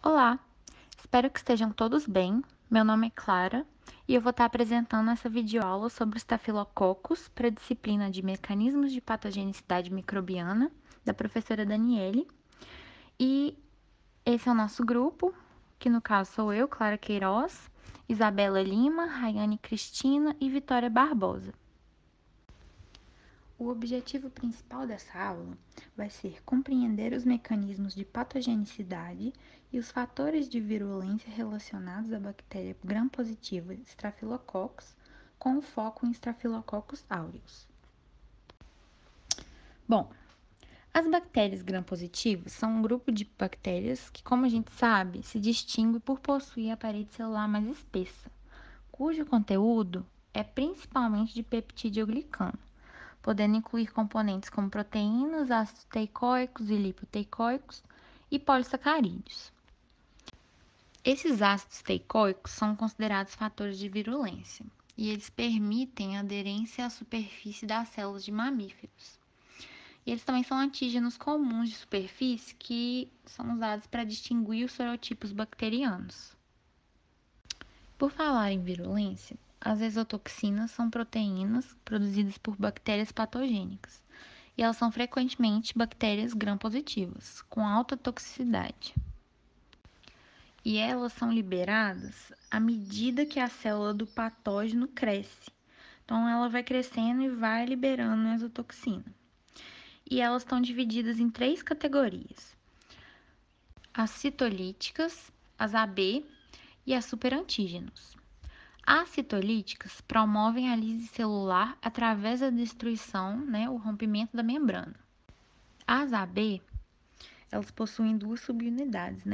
Olá, espero que estejam todos bem. Meu nome é Clara e eu vou estar apresentando essa videoaula sobre os estafilococos para a disciplina de Mecanismos de Patogenicidade Microbiana, da professora Daniele. E esse é o nosso grupo, que no caso sou eu, Clara Queiroz, Isabela Lima, Rayane Cristina e Vitória Barbosa. O objetivo principal dessa aula vai ser compreender os mecanismos de patogenicidade e os fatores de virulência relacionados à bactéria gram-positiva Staphylococcus, com foco em Staphylococcus aureus. Bom, as bactérias gram-positivas são um grupo de bactérias que, como a gente sabe, se distingue por possuir a parede celular mais espessa, cujo conteúdo é principalmente de peptidoglicano, podendo incluir componentes como proteínas, ácidos teicoicos e lipoteicoicos e polissacarídeos. Esses ácidos teicoicos são considerados fatores de virulência e eles permitem aderência à superfície das células de mamíferos. E eles também são antígenos comuns de superfície que são usados para distinguir os serotipos bacterianos. Por falar em virulência, as exotoxinas são proteínas produzidas por bactérias patogênicas e elas são frequentemente bactérias gram-positivas, com alta toxicidade. E elas são liberadas à medida que a célula do patógeno cresce. Então, ela vai crescendo e vai liberando a exotoxina. E elas estão divididas em três categorias: as citolíticas, as AB e as superantígenos. As citolíticas promovem a lise celular através da destruição, o rompimento da membrana. As AB, elas possuem duas subunidades,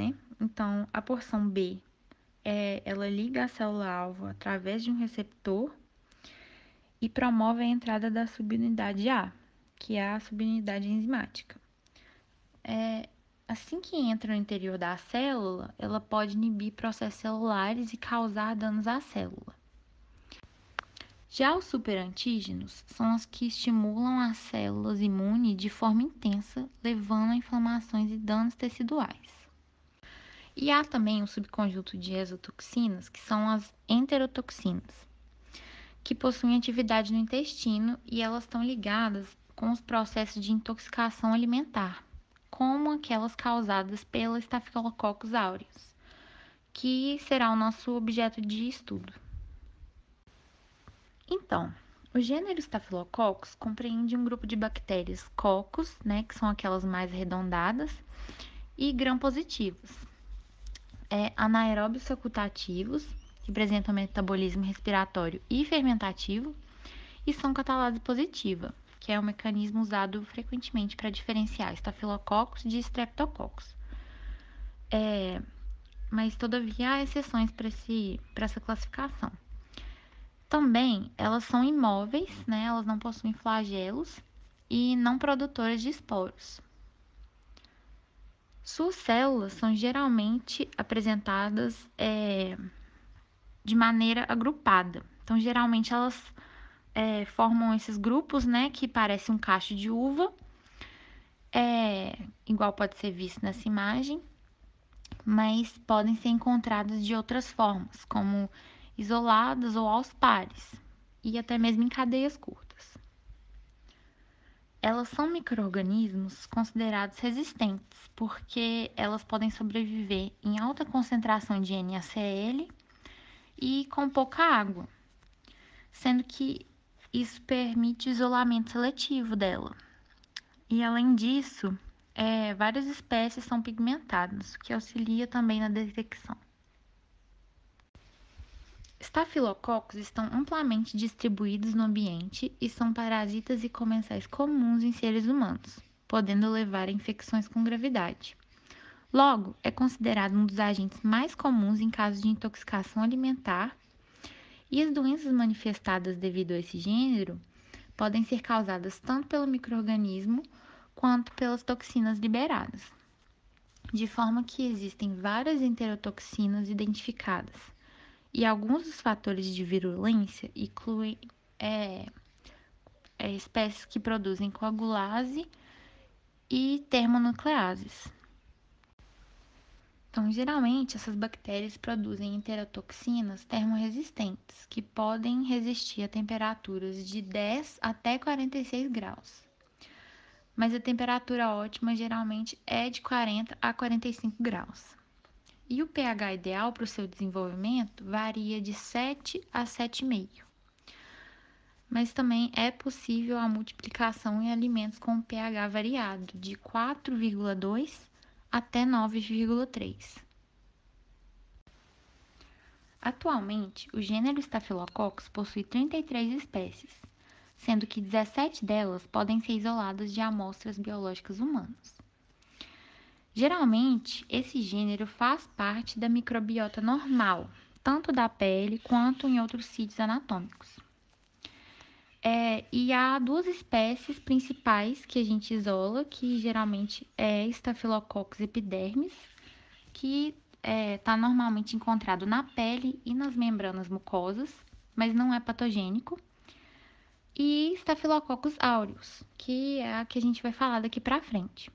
Então, a porção B, ela liga a célula-alvo através de um receptor e promove a entrada da subunidade A, que é a subunidade enzimática. Assim que entra no interior da célula, ela pode inibir processos celulares e causar danos à célula. Já os superantígenos são os que estimulam as células imunes de forma intensa, levando a inflamações e danos teciduais. E há também o subconjunto de exotoxinas, que são as enterotoxinas, que possuem atividade no intestino e elas estão ligadas com os processos de intoxicação alimentar, como aquelas causadas pela Staphylococcus aureus, que será o nosso objeto de estudo. Então, o gênero Staphylococcus compreende um grupo de bactérias coccus, que são aquelas mais arredondadas, e gram-positivos, anaeróbios facultativos, que apresentam metabolismo respiratório e fermentativo, e são catalase positiva, que é um mecanismo usado frequentemente para diferenciar Staphylococcus de Streptococcus. Mas, todavia, há exceções para essa classificação. Também, elas são imóveis, Elas não possuem flagelos e não produtoras de esporos. Suas células são geralmente apresentadas de maneira agrupada. Então, geralmente, elas formam esses grupos, que parecem um cacho de uva, igual pode ser visto nessa imagem, mas podem ser encontradas de outras formas, como isoladas ou aos pares, e até mesmo em cadeias curtas. Elas são micro-organismos considerados resistentes, porque elas podem sobreviver em alta concentração de NaCl e com pouca água, sendo que isso permite o isolamento seletivo dela. E além disso, várias espécies são pigmentadas, o que auxilia também na detecção. Estafilococos estão amplamente distribuídos no ambiente e são parasitas e comensais comuns em seres humanos, podendo levar a infecções com gravidade. Logo, é considerado um dos agentes mais comuns em casos de intoxicação alimentar, e as doenças manifestadas devido a esse gênero podem ser causadas tanto pelo micro-organismo quanto pelas toxinas liberadas, de forma que existem várias enterotoxinas identificadas, e alguns dos fatores de virulência incluem espécies que produzem coagulase e termonucleases. Então, geralmente, essas bactérias produzem enterotoxinas termorresistentes, que podem resistir a temperaturas de 10 até 46 graus. Mas a temperatura ótima geralmente é de 40 a 45 graus. E o pH ideal para o seu desenvolvimento varia de 7 a 7,5. Mas também é possível a multiplicação em alimentos com pH variado, de 4,2 até 9,3. Atualmente, o gênero Staphylococcus possui 33 espécies, sendo que 17 delas podem ser isoladas de amostras biológicas humanas. Geralmente, esse gênero faz parte da microbiota normal, tanto da pele quanto em outros sítios anatômicos. E há duas espécies principais que a gente isola, que geralmente é Staphylococcus epidermis, que está normalmente encontrado na pele e nas membranas mucosas, mas não é patogênico, e Staphylococcus aureus, que é a que a gente vai falar daqui para frente.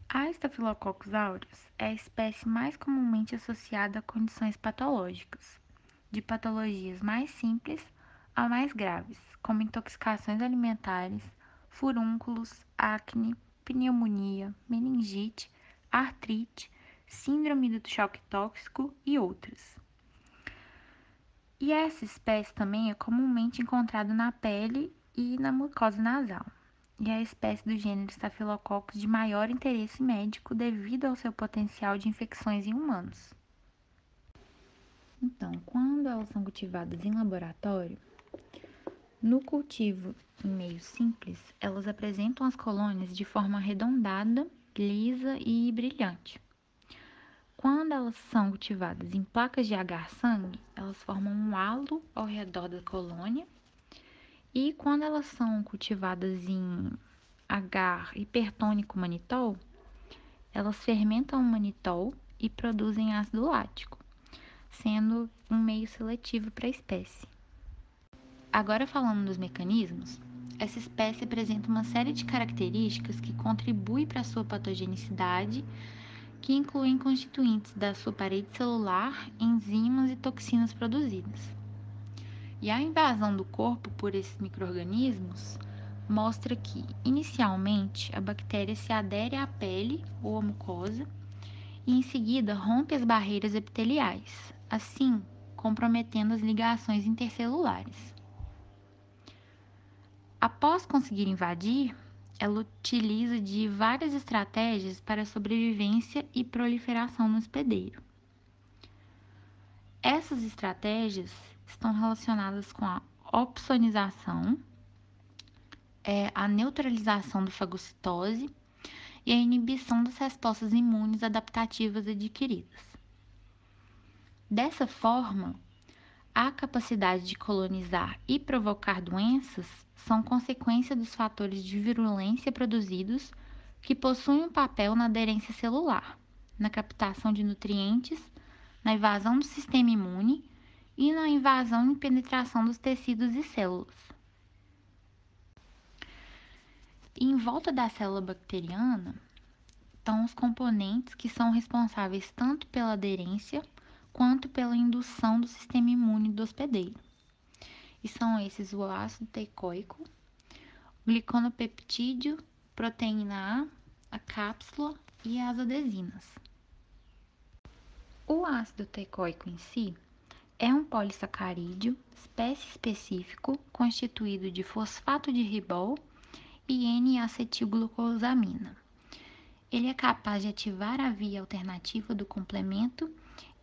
A Staphylococcus aureus é a espécie mais comumente associada a condições patológicas, de patologias mais simples a mais graves, como intoxicações alimentares, furúnculos, acne, pneumonia, meningite, artrite, síndrome do choque tóxico e outras. E essa espécie também é comumente encontrada na pele e na mucosa nasal. E é a espécie do gênero Staphylococcus de maior interesse médico devido ao seu potencial de infecções em humanos. Então, quando elas são cultivadas em laboratório, no cultivo em meio simples, elas apresentam as colônias de forma arredondada, lisa e brilhante. Quando elas são cultivadas em placas de agar-sangue, elas formam um halo ao redor da colônia. E quando elas são cultivadas em agar hipertônico manitol, elas fermentam o manitol e produzem ácido lático, sendo um meio seletivo para a espécie. Agora falando dos mecanismos, essa espécie apresenta uma série de características que contribuem para a sua patogenicidade, que incluem constituintes da sua parede celular, enzimas e toxinas produzidas. E a invasão do corpo por esses micro-organismos mostra que, inicialmente, a bactéria se adere à pele ou à mucosa e, em seguida, rompe as barreiras epiteliais, assim comprometendo as ligações intercelulares. Após conseguir invadir, ela utiliza de várias estratégias para sobrevivência e proliferação no hospedeiro. Essas estratégias estão relacionadas com a opsonização, a neutralização da fagocitose e a inibição das respostas imunes adaptativas adquiridas. Dessa forma, a capacidade de colonizar e provocar doenças são consequência dos fatores de virulência produzidos que possuem um papel na aderência celular, na captação de nutrientes, na invasão do sistema imune e na invasão e penetração dos tecidos e células. E em volta da célula bacteriana estão os componentes que são responsáveis tanto pela aderência quanto pela indução do sistema imune do hospedeiro. E são esses o ácido teicoico, o gliconopeptídeo, proteína A, a cápsula e as adesinas. O ácido teicoico em si é um polissacarídeo espécie específico constituído de fosfato de ribol e N-acetilglucosamina. Ele é capaz de ativar a via alternativa do complemento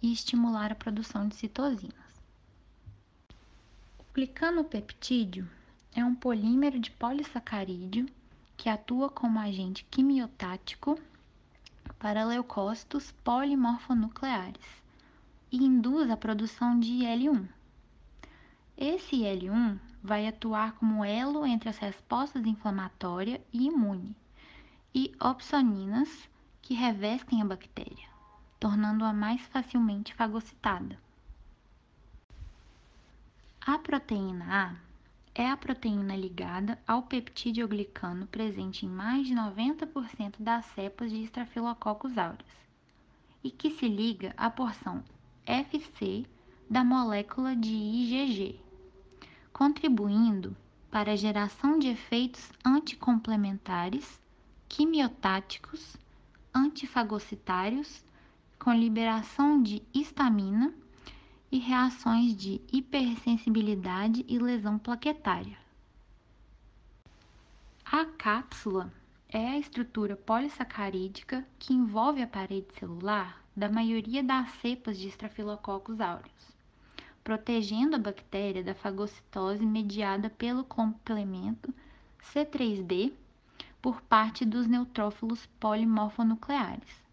e estimular a produção de citosinas. O glicanopeptídeo é um polímero de polissacarídeo que atua como agente quimiotático para leucócitos polimorfonucleares e induz a produção de IL-1. Esse IL-1 vai atuar como elo entre as respostas inflamatória e imune e opsoninas que revestem a bactéria, tornando-a mais facilmente fagocitada. A proteína A é a proteína ligada ao peptídeo-glicano presente em mais de 90% das cepas de Staphylococcus aureus e que se liga à porção Fc da molécula de IgG, contribuindo para a geração de efeitos anticomplementares, quimiotáticos, antifagocitários, com liberação de histamina e reações de hipersensibilidade e lesão plaquetária. A cápsula é a estrutura polissacarídica que envolve a parede celular da maioria das cepas de Staphylococcus aureus, protegendo a bactéria da fagocitose mediada pelo complemento C3b por parte dos neutrófilos polimorfonucleares,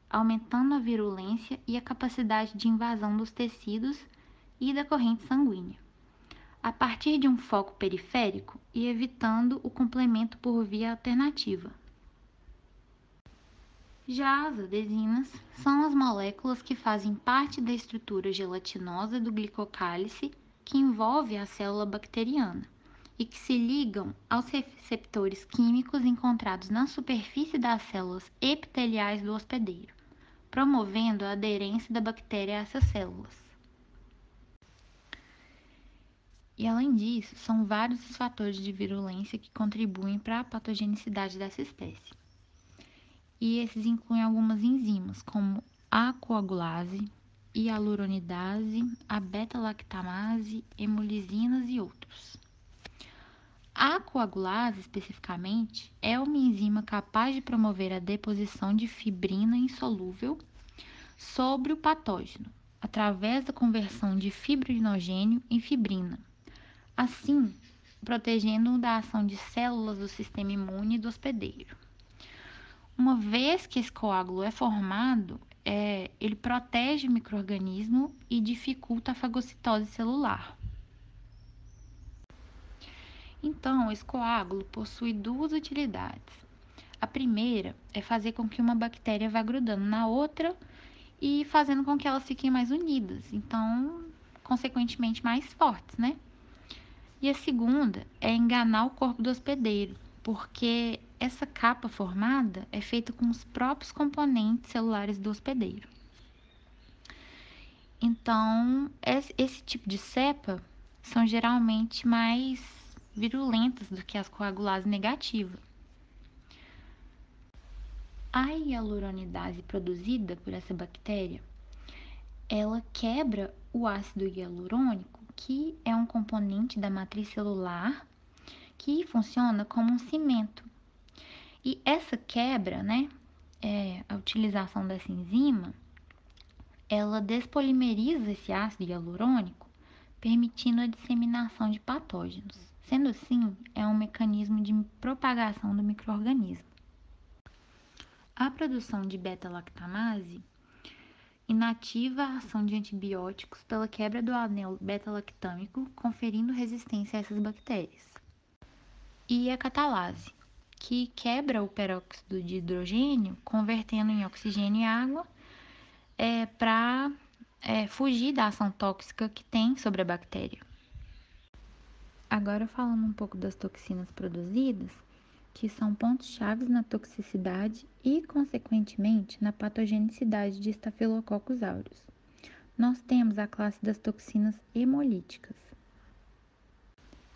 aumentando a virulência e a capacidade de invasão dos tecidos e da corrente sanguínea, a partir de um foco periférico e evitando o complemento por via alternativa. Já as adesinas são as moléculas que fazem parte da estrutura gelatinosa do glicocálice que envolve a célula bacteriana e que se ligam aos receptores químicos encontrados na superfície das células epiteliais do hospedeiro, promovendo a aderência da bactéria a essas células. E além disso, são vários os fatores de virulência que contribuem para a patogenicidade dessa espécie. E esses incluem algumas enzimas, como a coagulase, hialuronidase, a beta-lactamase, hemolisinas e outros. A coagulase, especificamente, é uma enzima capaz de promover a deposição de fibrina insolúvel sobre o patógeno, através da conversão de fibrinogênio em fibrina, assim protegendo-o da ação de células do sistema imune do hospedeiro. Uma vez que esse coágulo é formado, ele protege o micro-organismo e dificulta a fagocitose celular. Então, esse coágulo possui duas utilidades. A primeira é fazer com que uma bactéria vá grudando na outra e fazendo com que elas fiquem mais unidas, então, consequentemente, mais fortes, né? E a segunda é enganar o corpo do hospedeiro, porque essa capa formada é feita com os próprios componentes celulares do hospedeiro. Então, esse tipo de cepa são geralmente mais virulentas do que as coagulases negativas. A hialuronidase produzida por essa bactéria, ela quebra o ácido hialurônico, que é um componente da matriz celular que funciona como um cimento. E essa quebra, né, a utilização dessa enzima, ela despolimeriza esse ácido hialurônico, permitindo a disseminação de patógenos. Sendo assim, é um mecanismo de propagação do micro-organismo. A produção de beta-lactamase inativa a ação de antibióticos pela quebra do anel beta-lactâmico, conferindo resistência a essas bactérias. E a catalase, que quebra o peróxido de hidrogênio, convertendo em oxigênio e água, para fugir da ação tóxica que tem sobre a bactéria. Agora falando um pouco das toxinas produzidas, que são pontos-chave na toxicidade e, consequentemente, na patogenicidade de Staphylococcus aureus. Nós temos a classe das toxinas hemolíticas.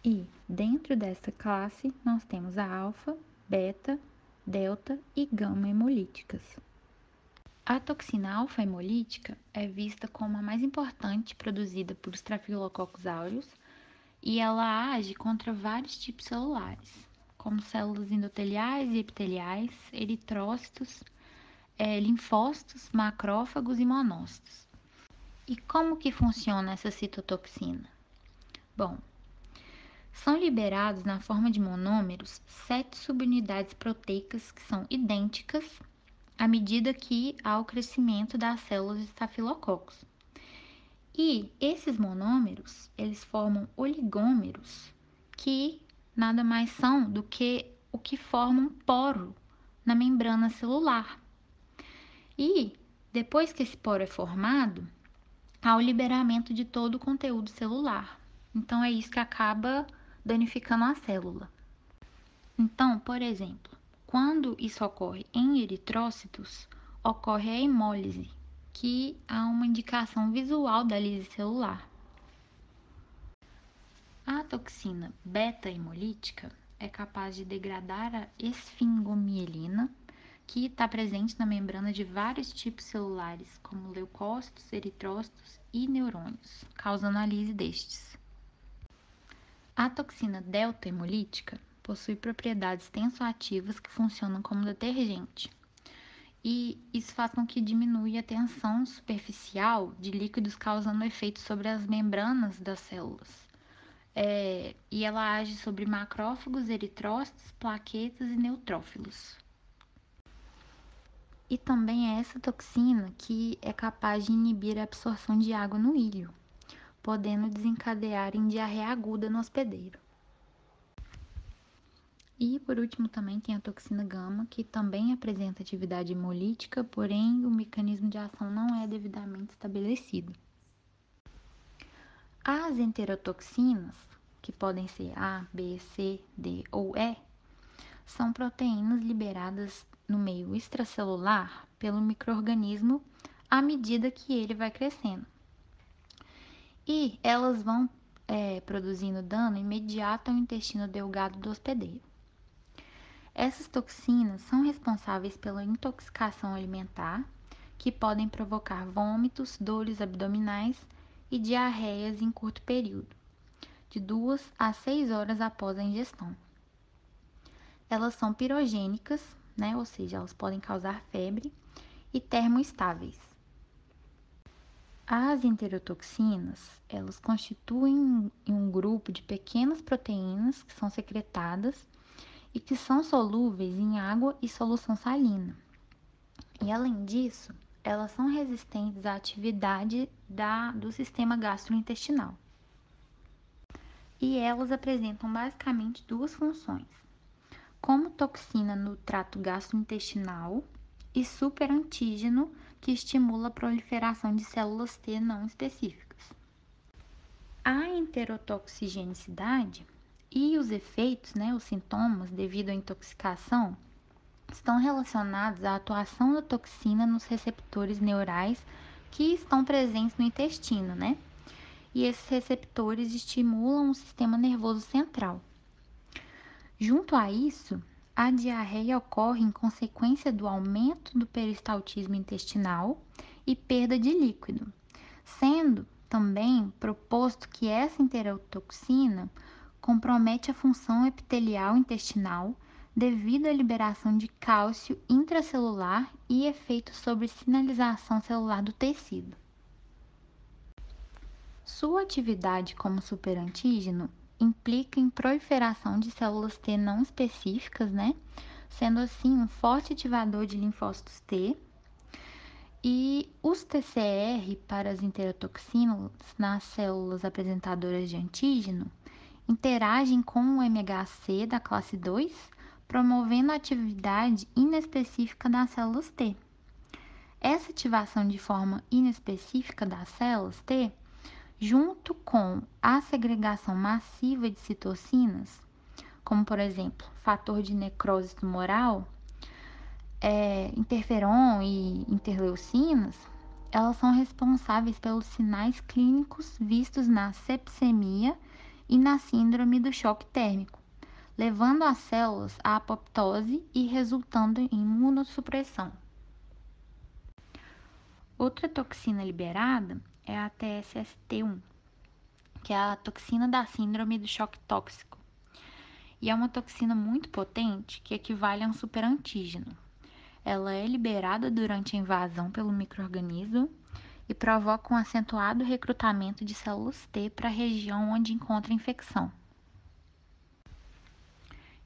E, dentro dessa classe, nós temos a alfa, beta, delta e gama hemolíticas. A toxina alfa-hemolítica é vista como a mais importante produzida por Staphylococcus aureus e ela age contra vários tipos celulares, como células endoteliais e epiteliais, eritrócitos, linfócitos, macrófagos e monócitos. E como que funciona essa citotoxina? Bom, são liberados na forma de monômeros 7 subunidades proteicas que são idênticas à medida que há o crescimento das células de estafilococos. E esses monômeros, eles formam oligômeros que nada mais são do que o que forma um poro na membrana celular. E depois que esse poro é formado, há o liberamento de todo o conteúdo celular. Então é isso que acaba danificando a célula. Então, por exemplo, quando isso ocorre em eritrócitos, ocorre a hemólise, que há uma indicação visual da lise celular. A toxina beta-hemolítica é capaz de degradar a esfingomielina, que está presente na membrana de vários tipos celulares, como leucócitos, eritrócitos e neurônios, causando a lise destes. A toxina delta-hemolítica possui propriedades tensoativas que funcionam como detergente. E isso faz com que diminua a tensão superficial de líquidos, causando efeito sobre as membranas das células. E ela age sobre macrófagos, eritrócitos, plaquetas e neutrófilos. E também é essa toxina que é capaz de inibir a absorção de água no ilho, podendo desencadear em diarreia aguda no hospedeiro. E por último também tem a toxina gama, que também apresenta atividade hemolítica, porém o mecanismo de ação não é devidamente estabelecido. As enterotoxinas, que podem ser A, B, C, D ou E, são proteínas liberadas no meio extracelular pelo micro-organismo à medida que ele vai crescendo. E elas vão produzindo dano imediato ao intestino delgado do hospedeiro. Essas toxinas são responsáveis pela intoxicação alimentar, que podem provocar vômitos, dores abdominais e diarreias em curto período, de 2 a 6 horas após a ingestão. Elas são pirogênicas, ou seja, elas podem causar febre, e termoestáveis. As enterotoxinas, elas constituem um grupo de pequenas proteínas que são secretadas e que são solúveis em água e solução salina. E além disso, elas são resistentes à atividade do sistema gastrointestinal. E elas apresentam basicamente duas funções: como toxina no trato gastrointestinal e superantígeno, que estimula a proliferação de células T não específicas. A enterotoxigenicidade e os efeitos, os sintomas devido à intoxicação, estão relacionados à atuação da toxina nos receptores neurais que estão presentes no intestino, E esses receptores estimulam o sistema nervoso central. Junto a isso, a diarreia ocorre em consequência do aumento do peristaltismo intestinal e perda de líquido, sendo também proposto que essa enterotoxina compromete a função epitelial intestinal devido à liberação de cálcio intracelular e efeitos sobre sinalização celular do tecido. Sua atividade como superantígeno implica em proliferação de células T não específicas, sendo assim um forte ativador de linfócitos T. E os TCR para as enterotoxinas nas células apresentadoras de antígeno interagem com o MHC da classe 2, promovendo a atividade inespecífica das células T. Essa ativação de forma inespecífica das células T, junto com a segregação massiva de citocinas, como por exemplo, fator de necrose tumoral, interferon e interleucinas, elas são responsáveis pelos sinais clínicos vistos na sepsemia e na síndrome do choque térmico, levando as células à apoptose e resultando em imunossupressão. Outra toxina liberada é a TSST1, que é a toxina da síndrome do choque tóxico. E é uma toxina muito potente que equivale a um superantígeno. Ela é liberada durante a invasão pelo micro-organismo e provoca um acentuado recrutamento de células T para a região onde encontra a infecção.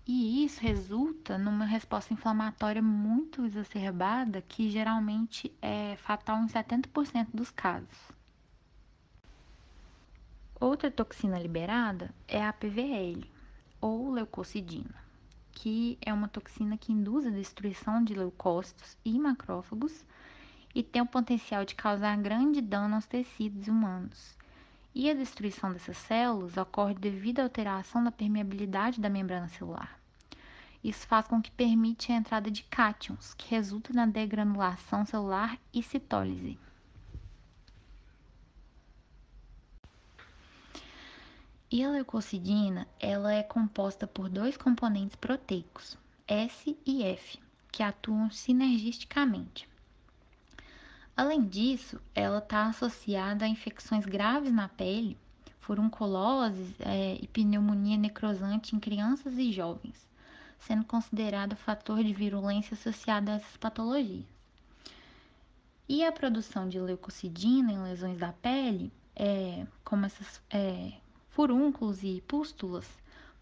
E isso resulta numa resposta inflamatória muito exacerbada, que geralmente é fatal em 70% dos casos. Outra toxina liberada é a PVL, ou leucocidina, que é uma toxina que induz a destruição de leucócitos e macrófagos e tem o potencial de causar grande dano aos tecidos humanos. E a destruição dessas células ocorre devido à alteração da permeabilidade da membrana celular. Isso faz com que permite a entrada de cátions, que resulta na degranulação celular e citólise. E a leucocidina, ela é composta por dois componentes proteicos, S e F, que atuam sinergisticamente. Além disso, ela está associada a infecções graves na pele, furunculoses e pneumonia necrosante em crianças e jovens, sendo considerado fator de virulência associado a essas patologias. E a produção de leucocidina em lesões da pele, como essas furúnculos e pústulas,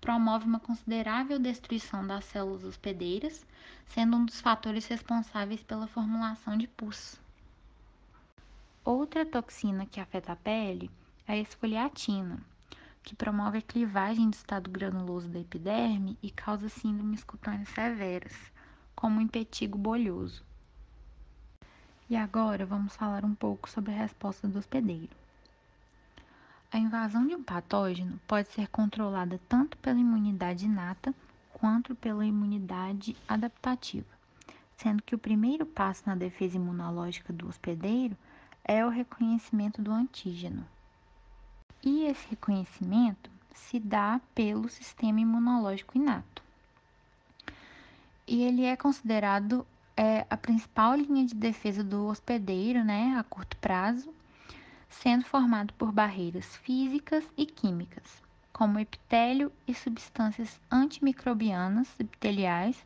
promove uma considerável destruição das células hospedeiras, sendo um dos fatores responsáveis pela formulação de pus. Outra toxina que afeta a pele é a esfoliatina, que promove a clivagem do estado granuloso da epiderme e causa síndromes cutâneas severas, como o impetigo bolhoso. E agora vamos falar um pouco sobre a resposta do hospedeiro. A invasão de um patógeno pode ser controlada tanto pela imunidade inata quanto pela imunidade adaptativa, sendo que o primeiro passo na defesa imunológica do hospedeiro é o reconhecimento do antígeno. E esse reconhecimento se dá pelo sistema imunológico inato. E ele é considerado a principal linha de defesa do hospedeiro, né, a curto prazo, sendo formado por barreiras físicas e químicas, como epitélio e substâncias antimicrobianas epiteliais,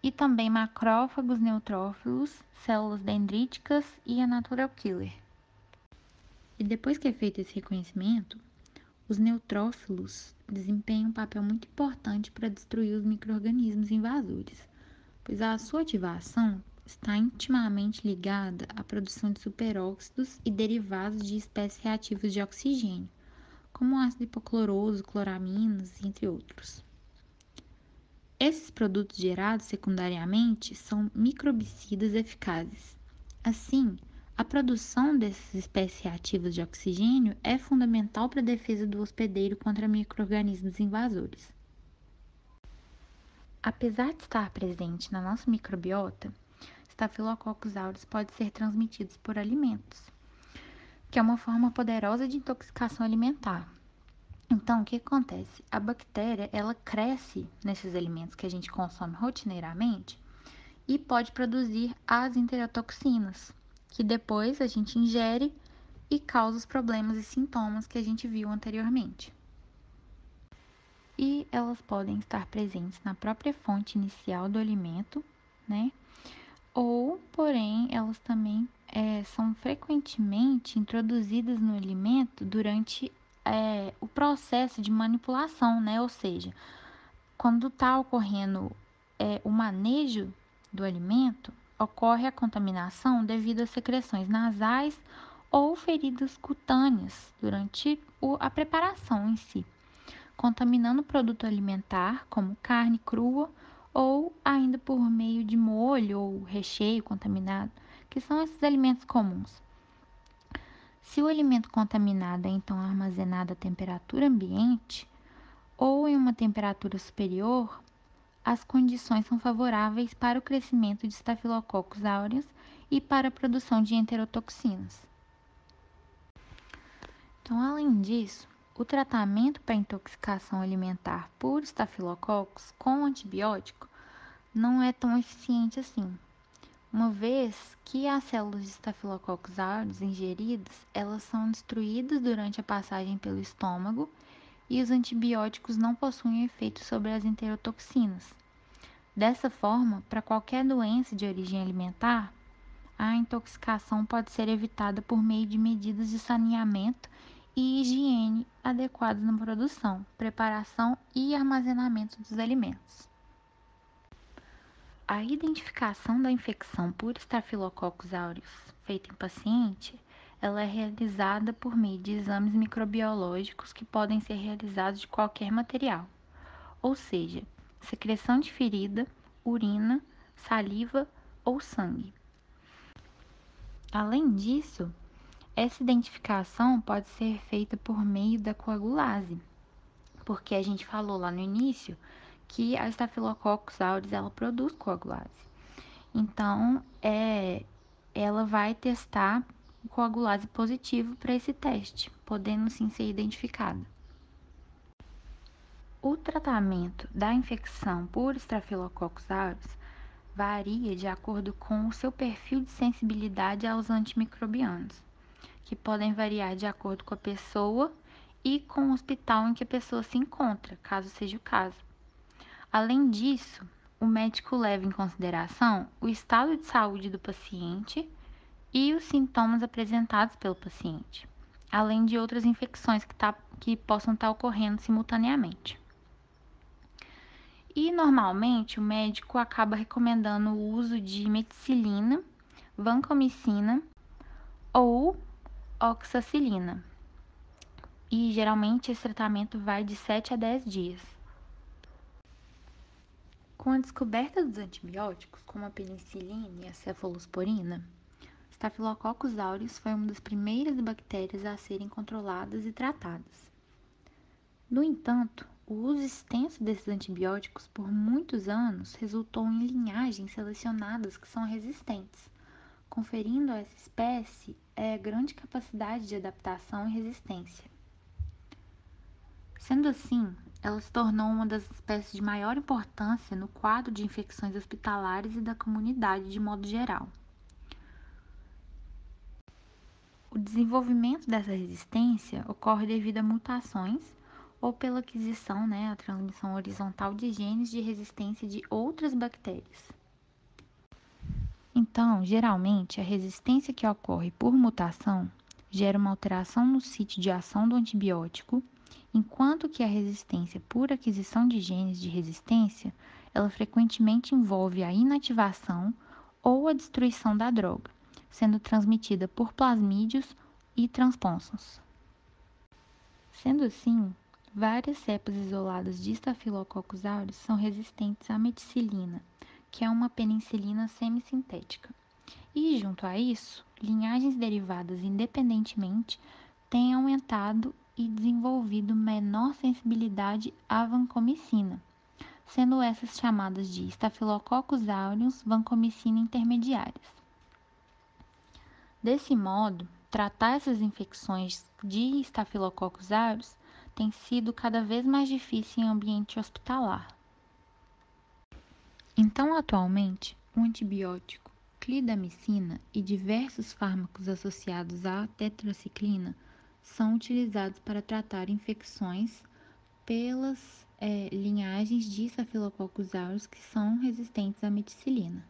e também macrófagos neutrófilos, células dendríticas e a natural killer. E depois que é feito esse reconhecimento, os neutrófilos desempenham um papel muito importante para destruir os micro-organismos invasores, pois a sua ativação está intimamente ligada à produção de superóxidos e derivados de espécies reativas de oxigênio, como o ácido hipocloroso, cloraminas, entre outros. Esses produtos gerados secundariamente são microbicidas eficazes. Assim, a produção dessas espécies reativas de oxigênio é fundamental para a defesa do hospedeiro contra micro-organismos invasores. Apesar de estar presente na nossa microbiota, Staphylococcus aureus pode ser transmitidos por alimentos, que é uma forma poderosa de intoxicação alimentar. Então, o que acontece? A bactéria, ela cresce nesses alimentos que a gente consome rotineiramente e pode produzir as enterotoxinas, que depois a gente ingere e causa os problemas e sintomas que a gente viu anteriormente. E elas podem estar presentes na própria fonte inicial do alimento, né? Ou, porém, elas também são frequentemente introduzidas no alimento durante o processo de manipulação, né? Ou seja, quando está ocorrendo o manejo do alimento, ocorre a contaminação devido a secreções nasais ou feridas cutâneas durante a preparação em si, contaminando o produto alimentar, como carne crua, ou ainda por meio de molho ou recheio contaminado, que são esses alimentos comuns. Se o alimento contaminado é então armazenado a temperatura ambiente ou em uma temperatura superior, as condições são favoráveis para o crescimento de Staphylococcus aureus e para a produção de enterotoxinas. Então, além disso, o tratamento para intoxicação alimentar por estafilococcus com antibiótico não é tão eficiente assim, uma vez que as células de Staphylococcus aureus ingeridas, elas são destruídas durante a passagem pelo estômago e os antibióticos não possuem efeito sobre as enterotoxinas. Dessa forma, para qualquer doença de origem alimentar, a intoxicação pode ser evitada por meio de medidas de saneamento e higiene adequadas na produção, preparação e armazenamento dos alimentos. A identificação da infecção por Staphylococcus aureus feita em paciente, ela é realizada por meio de exames microbiológicos que podem ser realizados de qualquer material, ou seja, secreção de ferida, urina, saliva ou sangue. Além disso, Essa identificação pode ser feita por meio da coagulase, porque a gente falou lá no início que a Staphylococcus aureus ela produz coagulase. Então, ela vai testar o coagulase positivo para esse teste, podendo sim ser identificada. O tratamento da infecção por Staphylococcus aureus varia de acordo com o seu perfil de sensibilidade aos antimicrobianos, que podem variar de acordo com a pessoa e com o hospital em que a pessoa se encontra, caso seja o caso. Além disso, o médico leva em consideração o estado de saúde do paciente e os sintomas apresentados pelo paciente, além de outras infecções que possam estar ocorrendo simultaneamente. E normalmente o médico acaba recomendando o uso de meticilina, vancomicina ou oxacilina. E geralmente esse tratamento vai de 7 a 10 dias. Com a descoberta dos antibióticos, como a penicilina e a cefalosporina, Staphylococcus aureus foi uma das primeiras bactérias a serem controladas e tratadas. No entanto, o uso extenso desses antibióticos por muitos anos resultou em linhagens selecionadas que são resistentes, conferindo a essa espécie grande capacidade de adaptação e resistência. Sendo assim, ela se tornou uma das espécies de maior importância no quadro de infecções hospitalares e da comunidade de modo geral. O desenvolvimento dessa resistência ocorre devido a mutações ou pela aquisição, a transmissão horizontal de genes de resistência de outras bactérias. Então, geralmente, a resistência que ocorre por mutação gera uma alteração no sítio de ação do antibiótico, enquanto que a resistência por aquisição de genes de resistência, ela frequentemente envolve a inativação ou a destruição da droga, sendo transmitida por plasmídios e transponsons. Sendo assim, várias cepas isoladas de Staphylococcus aureus são resistentes à meticilina, que é uma penicilina semissintética. E, junto a isso, linhagens derivadas independentemente têm aumentado e desenvolvido menor sensibilidade à vancomicina, sendo essas chamadas de Staphylococcus aureus vancomicina intermediárias. Desse modo, tratar essas infecções de Staphylococcus aureus tem sido cada vez mais difícil em ambiente hospitalar. Então, atualmente, o antibiótico clindamicina e diversos fármacos associados à tetraciclina são utilizados para tratar infecções pelas linhagens de Staphylococcus aureus que são resistentes à meticilina.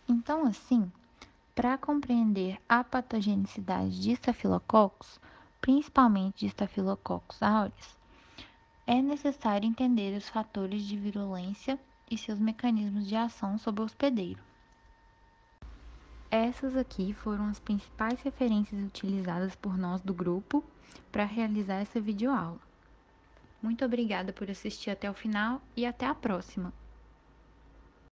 Então, assim, para compreender a patogenicidade de Staphylococcus, principalmente de Staphylococcus aureus, é necessário entender os fatores de virulência e seus mecanismos de ação sobre o hospedeiro. Essas aqui foram as principais referências utilizadas por nós do grupo para realizar essa videoaula. Muito obrigada por assistir até o final e até a próxima!